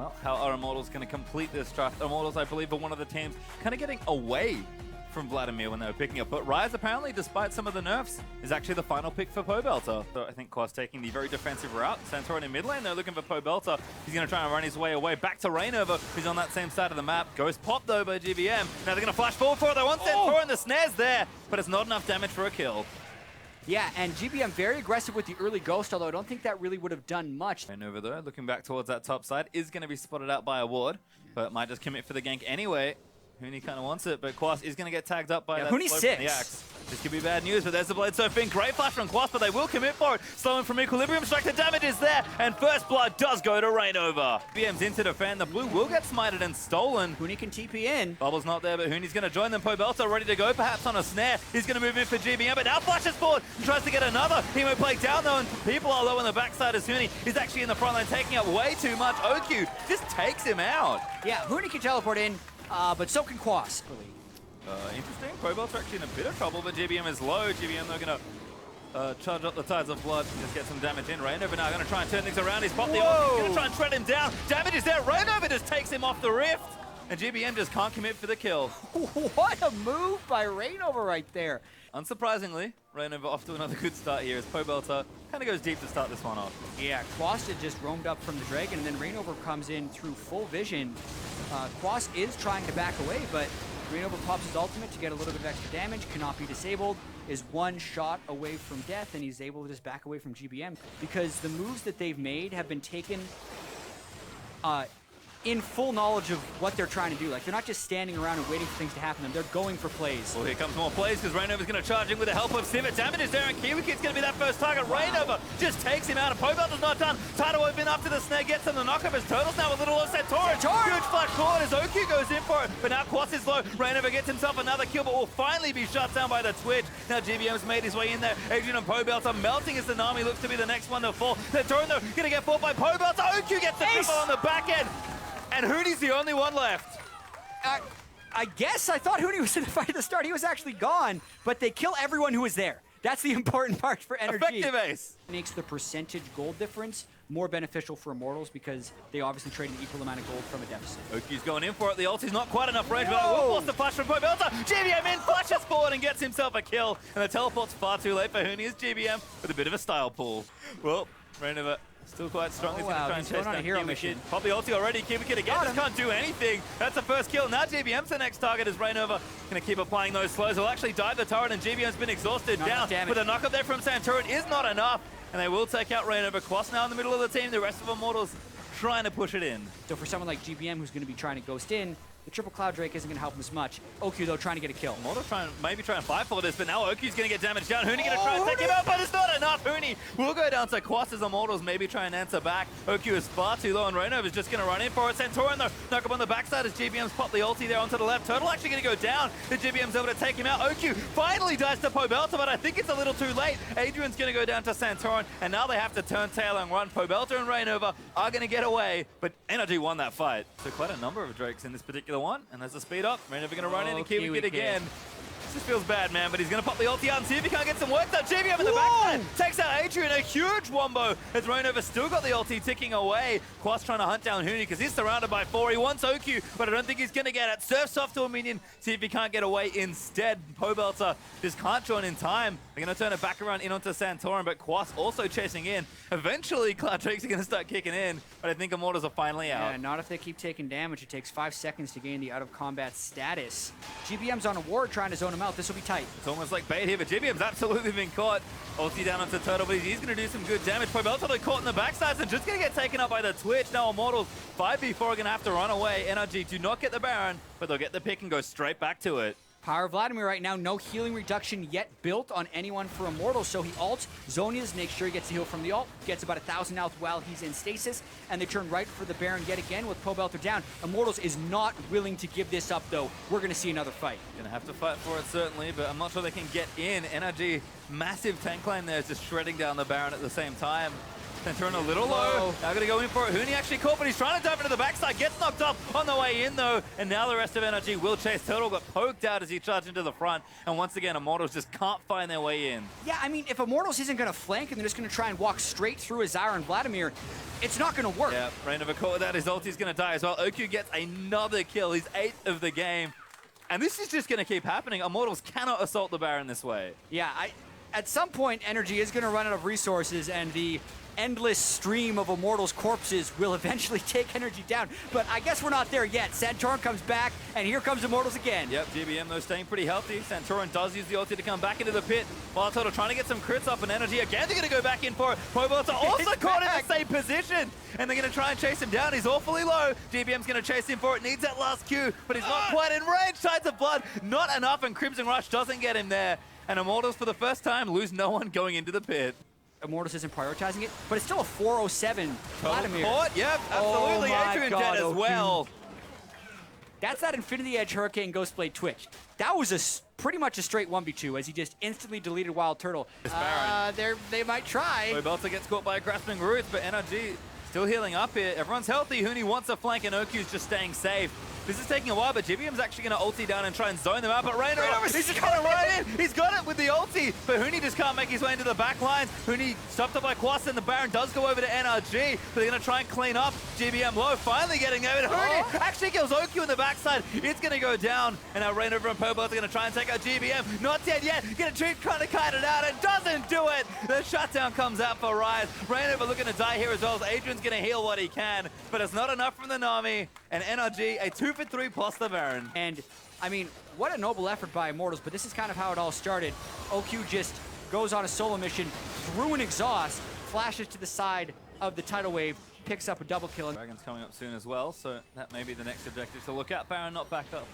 Well, how are Immortals going to complete this draft? Immortals, I believe, are one of the teams kind of getting away from Vladimir when they were picking up. But Ryze, apparently, despite some of the nerfs, is actually the final pick for Pobelter. So I think Quas taking the very defensive route. Santorin in mid lane, they're looking for Pobelter. He's going to try and run his way away back to Reignover, who's on that same side of the map. Ghost popped, though, by GBM. Now they're going to flash forward for it. They want Santorin. The snare's there, but it's not enough damage for a kill. Yeah, and GBM very aggressive with the early Ghost, although I don't think that really would have done much. Reignover, though, looking back towards that top side, is going to be spotted out by a ward, but might just commit for the gank anyway. Huni kind of wants it, but Quas is going to get tagged up by that Huni's slope 6. from the axe. This could be bad news, but there's the blade surfing. Great flash from Quas, but they will commit for it. Slowing from Equilibrium Strike, the damage is there, and first blood does go to Reignover. BM's in to defend. The blue will get smited and stolen. Huni can TP in. Bubble's not there, but Huni's going to join them. Pobelter ready to go, perhaps on a snare. He's going to move in for GBM, but now flashes forward and tries to get another. Hemo play down, though, and people are low on the backside as Huni is actually in the front line, taking up way too much. Ohq just takes him out. Yeah, Huni can teleport in, but so can Quas. Interesting. Pobelter actually in a bit of trouble, but GBM is low. GBM, they're going to charge up the Tides of Blood and just get some damage in. Reignover now going to try and turn things around. He's popped the ult. He's going to try and shred him down. Damage is there. Reignover just takes him off the rift. And GBM just can't commit for the kill. What a move by Reignover right there. Unsurprisingly, Reignover off to another good start here as Pobelter kind of goes deep to start this one off. Yeah, Quas had just roamed up from the Dragon, and then Reignover comes in through full vision. Quas is trying to back away, but Reignover pops his ultimate to get a little bit of extra damage, cannot be disabled, is one shot away from death, and he's able to just back away from GBM because the moves that they've made have been taken in full knowledge of what they're trying to do. Like, they're not just standing around and waiting for things to happen to them, they're going for plays. Well, here comes more plays because Reignover's going to charge in with the help of Sivir. Damage is there, and KiWiKiD's going to be that first target. Wow. Reignover just takes him out, and Pobelter's not done. Tidal Wave in after the snare, gets him the knock-up as Turtles now with little old Santorin. Huge flash forward as Ohq goes in for it, but now Quas is low. Reignover gets himself another kill, but will finally be shut down by the Twitch. Now GBM's made his way in there. Adrian and Pobelter melting as the Nami looks to be the next one to fall. Santorin, though, going to get fought by Pobelter. Ohq gets the triple on the back end. And Huni's the only one left. I guess I thought Huni was in the fight at the start. He was actually gone, but they kill everyone who was there. That's the important part for NRG. Effective ace. Makes the percentage gold difference more beneficial for Immortals because they obviously trade an equal amount of gold from a deficit. Ohq's going in for it. The ulti's not quite enough range, but it will force the flash from Pobelter. GBM in, flashes forward and gets himself a kill. And the teleport's far too late for Huni as GBM with a bit of a style pull. Well, Reignover still quite strong. He's going to try and chase down KiWiKiD. Pop the ulti already. KiWiKiD again just can't do anything. That's the first kill. Now GBM's the next target as Reignover going to keep applying those slows. He'll actually dive the turret and GBM's been exhausted down. But the knock-up there from Santorin is not enough. And they will take out Reignover. Quas now in the middle of the team. The rest of Immortals trying to push it in. So for someone like GBM who's going to be trying to ghost in, the triple Cloud Drake isn't going to help him as much. Ohq, though, trying to get a kill. Immortals maybe trying to fight for this, but now Ohq's going to get damaged down. Huni going to try and take him out, but it's not enough. Huni will go down to Quas as Immortals maybe try and answer back. Ohq is far too low, and Reignover's just going to run in for it. Santorin, though, knock up on the backside as GBM's popped the ulti there onto the left. Turtle actually going to go down. The GBM's able to take him out. Ohq finally dies to Pobelter, but I think it's a little too late. Adrian's going to go down to Santorin, and now they have to turn tail and run. Pobelter and Reignover are going to get away, but NRG won that fight. So quite a number of Drakes in this particular one, and there's a speed up. Reignover going to run in and KiWiKiD again. This feels bad, man, but he's going to pop the ulti out and see if he can't get some work done. GBM in the backside takes out Adrian, a huge wombo as Reignover still got the ulti ticking away. Quas trying to hunt down Huni because he's surrounded by 4. He wants Ohq, but I don't think he's going to get it. Surfs off to a minion, see if he can't get away instead. Pobelter just can't join in time. They're going to turn it back around in onto Santorin, but Quas also chasing in. Eventually, Cloud Drakes are going to start kicking in, but I think Immortals are finally out. Yeah, not if they keep taking damage. It takes 5 seconds to gain the out-of-combat status. GBM's on a ward trying to zone him out. This will be tight. It's almost like bait here, but GBM's absolutely been caught. Ulti down onto Turtle, but he's going to do some good damage. Pobelter though caught in the backsides and just going to get taken up by the Twitch. Now Immortals 5v4 are going to have to run away. NRG do not get the Baron, but they'll get the pick and go straight back to it. Power Vladimir right now, no healing reduction yet built on anyone for Immortals, so he ults, Zonias, makes sure he gets a heal from the ult, gets about 1,000 health while he's in stasis, and they turn right for the Baron yet again with Pobelter down. Immortals is not willing to give this up, though. We're going to see another fight. Going to have to fight for it, certainly, but I'm not sure they can get in. NRG, massive tank lane there, is just shredding down the Baron at the same time. Santorin a little low. Now gonna go in for it. Huni actually caught, but he's trying to dive into the backside. Gets knocked off on the way in though. And now the rest of NRG will chase. Turtle got poked out as he charged into the front. And once again, Immortals just can't find their way in. Yeah, I mean, if Immortals isn't gonna flank and they're just gonna try and walk straight through a Zyra and Vladimir, it's not gonna work. Yeah, Reignover caught with that. His ulti's gonna die as well. Ohq gets another kill. His 8th of the game. And this is just gonna keep happening. Immortals cannot assault the Baron this way. Yeah, at some point, NRG is gonna run out of resources and the endless stream of Immortals corpses will eventually take NRG down. But I guess we're not there yet. Santorin comes back, and here comes Immortals again. Yep, GBM though staying pretty healthy. Santorin does use the ulti to come back into the pit. WildTurtle trying to get some crits up and NRG. Again, they're going to go back in for it. Pobelter also caught in the same position. And they're going to try and chase him down. He's awfully low. GBM's going to chase him for it. Needs that last Q, but he's not quite in range. Tides of Blood, not enough, and Crimson Rush doesn't get him there. And Immortals, for the first time, lose no one going into the pit. Immortals isn't prioritizing it, but it's still a 407 Vladimir. Caught? Yep, absolutely. Oh Adrian dead as well. That's that Infinity Edge Hurricane Ghostblade Twitch. That was pretty much a straight 1v2 as he just instantly deleted WildTurtle. They might try. Pobelter gets caught by a grasping roots, but NRG still healing up here. Everyone's healthy. Huni wants a flank, and Ohq's just staying safe. This is taking a while, but GBM's actually going to ulti down and try and zone them out. But Reignover, he's just going to run in. He's got it with the ulti, but Huni just can't make his way into the back lines. Huni stopped up by Quas, and the Baron does go over to NRG, but they're going to try and clean up. GBM low, finally getting there. But Huni actually kills Ohq in the backside. It's going to go down, and now Reignover and Pobelter are going to try and take out GBM. Not dead yet. Going to try to kite it out, and doesn't do it. The shutdown comes out for Ryze. Reignover looking to die here as well, as Adrian's going to heal what he can, but it's not enough from the Nami, and NRG a 2-for-3 plus the Baron. And I mean, what a noble effort by Immortals, but this is kind of how it all started. Ohq just goes on a solo mission through an exhaust, flashes to the side of the tidal wave, picks up a double kill. Dragon's coming up soon as well, so that may be the next objective to look at. Baron not backed up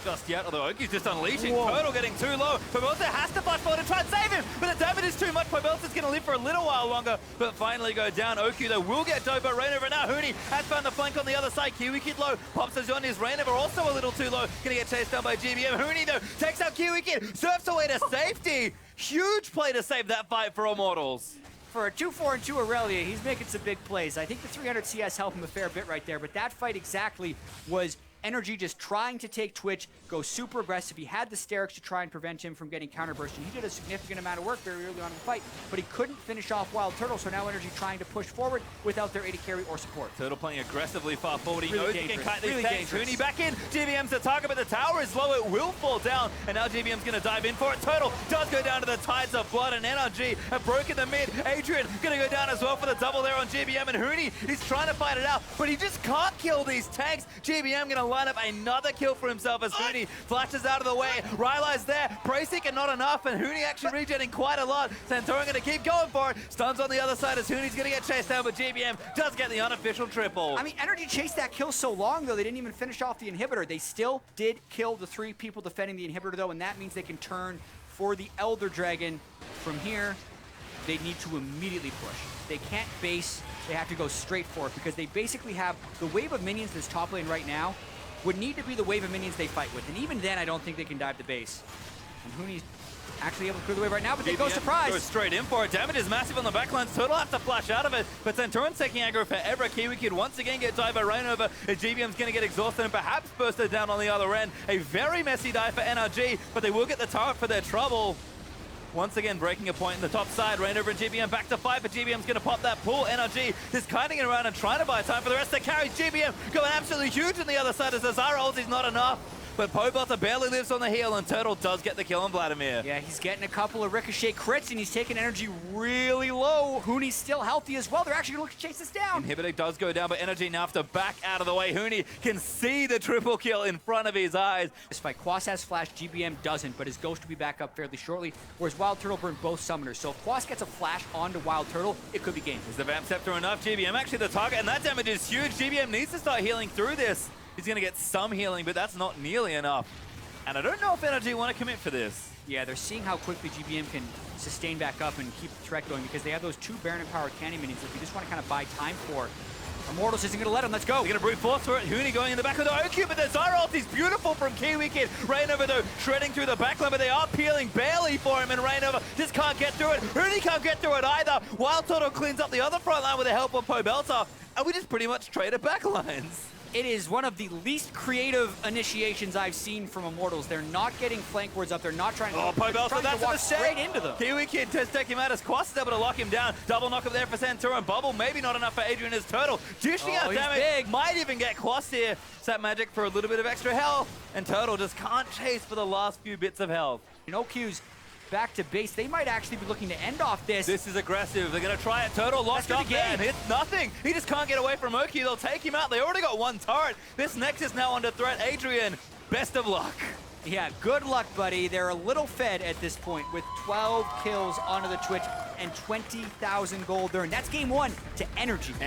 just yet, although Ohq's just unleashing. Turtle getting too low. Pobelter has to flash forward to try and save him, but the damage is too much. Pobelter's going to live for a little while longer, but finally go down. Ohq, though, will get doped by Reignover. Now Huni has found the flank on the other side. KiWiKiD low, pops us on his Reignover, also a little too low. Going to get chased down by GBM. Huni, though, takes out KiWiKiD, surfs away to safety. Huge play to save that fight for Immortals. For a 2-4-2 Irelia, he's making some big plays. I think the 300 CS helped him a fair bit right there, but that fight exactly was NRG just trying to take Twitch, go super aggressive. He had the Sterix to try and prevent him from getting counterburst, and he did a significant amount of work very early on in the fight, but he couldn't finish off WildTurtle, so now NRG trying to push forward without their AD carry or support. Turtle playing aggressively far forward. He knows he can cut these really tanks. Huni back in. GBM's the target, but the tower is low. It will fall down, and now GBM's going to dive in for it. Turtle does go down to the Tides of Blood, and NRG have broken the mid. Adrian going to go down as well for the double there on GBM, and Huni is trying to fight it out, but he just can't kill these tanks. GBM going to line up another kill for himself as Huni flashes out of the way. Rylai's there, Bracing and not enough, and Huni actually regenerating quite a lot. Santorin going to keep going for it. Stuns on the other side as Huni's going to get chased down, but GBM does get the unofficial triple. I mean, NRG chased that kill so long, though, they didn't even finish off the inhibitor. They still did kill the 3 people defending the inhibitor, though, and that means they can turn for the Elder Dragon. From here, they need to immediately push. They can't base, they have to go straight for it, because they basically have the wave of minions that's top lane right now would need to be the wave of minions they fight with. And even then, I don't think they can dive the base. And Huni's actually able to clear the wave right now, but they go surprise. Goes straight in for it. Damage is massive on the backlines. Turtle have to flash out of it, but Santorin's taking aggro forever. KiWiKiD once again get dived by Reignover. GBM's going to get exhausted and perhaps bursted down on the other end. A very messy dive for NRG, but they will get the turret for their trouble. Once again, breaking a point in the top side. Reignover and GBM back to fight, but GBM's going to pop that pull. NRG is kiting it around and trying to buy time for the rest of the carries. GBM going absolutely huge on the other side as the Zyra ulti's not enough. But Pobelter barely lives on the heel, and Turtle does get the kill on Vladimir. Yeah, he's getting a couple of Ricochet crits, and he's taking energy really low. Huni's still healthy as well. They're actually going to look to chase this down. Inhibitor does go down, but NRG now have to back out of the way. Huni can see the triple kill in front of his eyes. This fight, Quas has flash, GBM doesn't, but his Ghost will be back up fairly shortly, whereas WildTurtle burned both summoners. So if Quas gets a flash onto WildTurtle, it could be game. Is the Vamp Scepter enough? GBM actually the target, and that damage is huge. GBM needs to start healing through this. He's going to get some healing, but that's not nearly enough. And I don't know if NRG want to commit for this. Yeah, they're seeing how quickly GBM can sustain back up and keep the threat going, because they have those 2 Baron and Power Candy minions that they just want to kind of buy time for. Immortals isn't going to let him. Let's go. They're going to brute force for it. Huni going in the back with the Ohq, but the Zyra ult is beautiful from KiWiKiD. Reignover, though, shredding through the backline, but they are peeling barely for him, and Reignover just can't get through it. Huni can't get through it either. WildTurtle cleans up the other front line with the help of Pobelter, and we just pretty much traded backlines. It is one of the least creative initiations I've seen from Immortals. They're not getting flank wards up. They're not trying to, Pobelter, that's walk a straight into them. KiWiKiD just take him out as Quas is able to lock him down. Double knock up there for Santorin. Bubble, maybe not enough for Adrian as Turtle. Dishing out he's damage. big. Might even get Quas here. Sap Magic for a little bit of extra health. And Turtle just can't chase for the last few bits of health. Ohq's back to base. They might actually be looking to end off this. This is aggressive. They're going to try it. Turtle locked up there and hits nothing. He just can't get away from Ohq. They'll take him out. They already got one turret. This Nexus now under threat. Adrian, best of luck. Yeah, good luck, buddy. They're a little fed at this point with 12 kills onto the Twitch and 20,000 gold earned. That's game one to NRG.